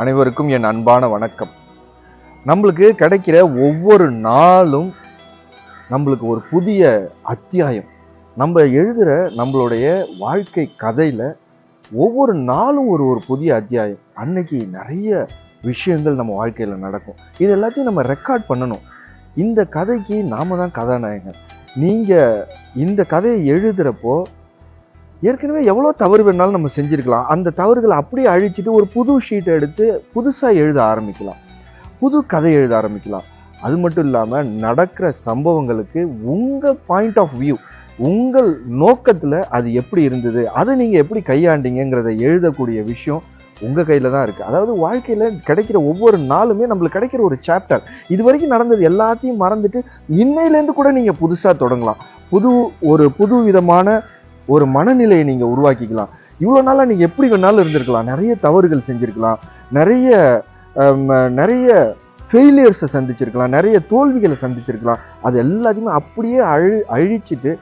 அனைவருக்கும் என் அன்பான வணக்கம். நம்மளுக்கு கிடைக்கிற ஒவ்வொரு நாளும் நம்மளுக்கு ஒரு புதிய அத்தியாயம். நம்ம எழுதுகிற நம்மளுடைய வாழ்க்கை கதையில் ஒவ்வொரு நாளும் ஒரு ஒரு புதிய அத்தியாயம். அன்னைக்கு நிறைய விஷயங்கள் நம்ம வாழ்க்கையில் நடக்கும். இது எல்லாத்தையும் நம்ம ரெக்கார்ட் பண்ணணும். இந்த கதைக்கு நாம தான் கதாநாயகன். நீங்கள் இந்த கதையை எழுதுகிறப்போ ஏற்கனவே எவ்வளோ தவறு வேணாலும் நம்ம செஞ்சுருக்கலாம். அந்த தவறுகளை அப்படியே அழிச்சிட்டு ஒரு புது ஷீட்டை எடுத்து புதுசாக எழுத ஆரம்பிக்கலாம், புது கதை எழுத ஆரம்பிக்கலாம். அது மட்டும் இல்லாமல் நடக்கிற சம்பவங்களுக்கு உங்கள் பாயிண்ட் ஆஃப் வியூ, உங்கள் நோக்கத்தில் அது எப்படி இருந்தது, அதை நீங்கள் எப்படி கையாண்டீங்கிறத எழுதக்கூடிய விஷயம் உங்கள் கையில் தான் இருக்குது. அதாவது வாழ்க்கையில் கிடைக்கிற ஒவ்வொரு நாளுமே நம்மளுக்கு கிடைக்கிற ஒரு சாப்டர். இது வரைக்கும் நடந்தது எல்லாத்தையும் மறந்துட்டு இன்னையிலேருந்து கூட நீங்கள் புதுசாக தொடங்கலாம். புது விதமான ஒரு மனநிலையை நீங்கள் உருவாக்கிக்கலாம். இவ்வளோ நாளாக நீங்கள் எப்படி வேணாலும் இருந்திருக்கலாம். நிறைய தவறுகள் செஞ்சுருக்கலாம், நிறைய ஃபெயிலியர்ஸை சந்திச்சிருக்கலாம், நிறைய தோல்விகளை சந்திச்சிருக்கலாம். அது எல்லாத்தையுமே அப்படியே அழிச்சிட்டு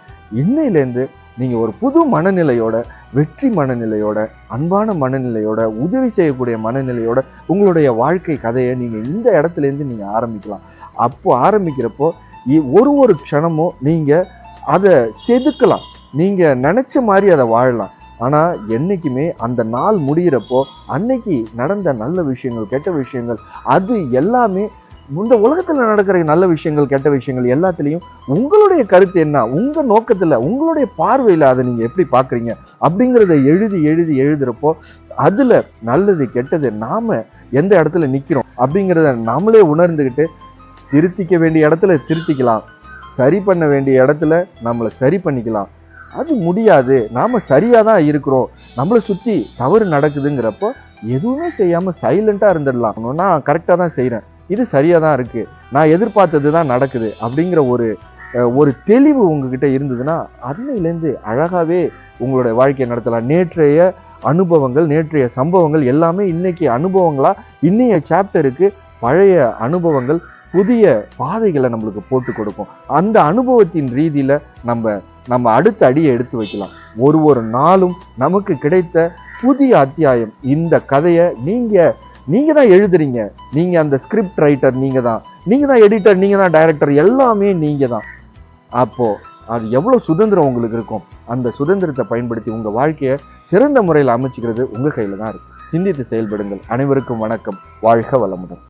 இன்னையிலேருந்து நீங்கள் ஒரு புது மனநிலையோட, வெற்றி மனநிலையோட, அன்பான மனநிலையோட, உதவி செய்யக்கூடிய மனநிலையோட உங்களுடைய வாழ்க்கை கதையை நீங்கள் இந்த இடத்துலேருந்து நீங்கள் ஆரம்பிக்கலாம். அப்போ ஆரம்பிக்கிறப்போ ஒரு க்ஷணமும் நீங்கள் அதை செதுக்கலாம். நீங்கள் நினச்ச மாதிரி அதை வாழலாம். ஆனால் என்றைக்குமே அந்த நாள் முடிகிறப்போ அன்னைக்கு நடந்த நல்ல விஷயங்கள், கெட்ட விஷயங்கள், அது எல்லாமே இந்த உலகத்தில் நடக்கிற நல்ல விஷயங்கள், கெட்ட விஷயங்கள் எல்லாத்துலேயும் உங்களுடைய கருத்து என்ன, உங்கள் நோக்கத்தில், உங்களுடைய பார்வையில் அதை நீங்கள் எப்படி பார்க்குறீங்க அப்படிங்கிறத எழுதுகிறப்போ அதில் நல்லது கெட்டது நாம் எந்த இடத்துல நிற்கிறோம் அப்படிங்கிறத நாமளே உணர்ந்துக்கிட்டு திருத்திக்க வேண்டிய இடத்துல திருத்திக்கலாம், சரி பண்ண வேண்டிய இடத்துல நம்மளை சரி பண்ணிக்கலாம். அது முடியாது, நாம் சரியாக தான் இருக்கிறோம், நம்மளை சுற்றி தவறு நடக்குதுங்கிறப்போ எதுவுமே செய்யாமல் சைலண்ட்டாக இருந்துடலாம். நான் கரெக்டாக தான் செய்கிறேன், இது சரியாக தான் இருக்குது, நான் எதிர்பார்த்தது தான் நடக்குது அப்படிங்கிற ஒரு தெளிவு உங்ககிட்ட இருந்ததுன்னா அன்னையிலேருந்து அழகாகவே உங்களுடைய வாழ்க்கையை நடத்தலாம். நேற்றைய அனுபவங்கள், நேற்றைய சம்பவங்கள் எல்லாமே இன்னைக்கு அனுபவங்களாக, இன்னைய சாப்டருக்கு பழைய அனுபவங்கள் புதிய பாதைகளை நம்மளுக்கு போட்டு கொடுக்கும். அந்த அனுபவத்தின் ரீதியில் நம்ம அடுத்த அடியை எடுத்து வைக்கலாம். ஒரு நாளும் நமக்கு கிடைத்த புதிய அத்தியாயம். இந்த கதையை நீங்கள் தான் எழுதுறீங்க. நீங்கள் அந்த ஸ்கிரிப்ட் ரைட்டர், நீங்கள் தான் எடிட்டர், நீங்கள் தான் டைரக்டர், எல்லாமே நீங்கள் தான். அப்போது அது எவ்வளோ சுதந்திரம் உங்களுக்கு இருக்கும். அந்த சுதந்திரத்தை பயன்படுத்தி உங்கள் வாழ்க்கையை சிறந்த முறையில் அமைச்சிக்கிறது உங்கள் கையில் தான் இருக்குது. சிந்தித்து செயல்படுங்கள். அனைவருக்கும் வணக்கம். வாழ்க வளமுடன்.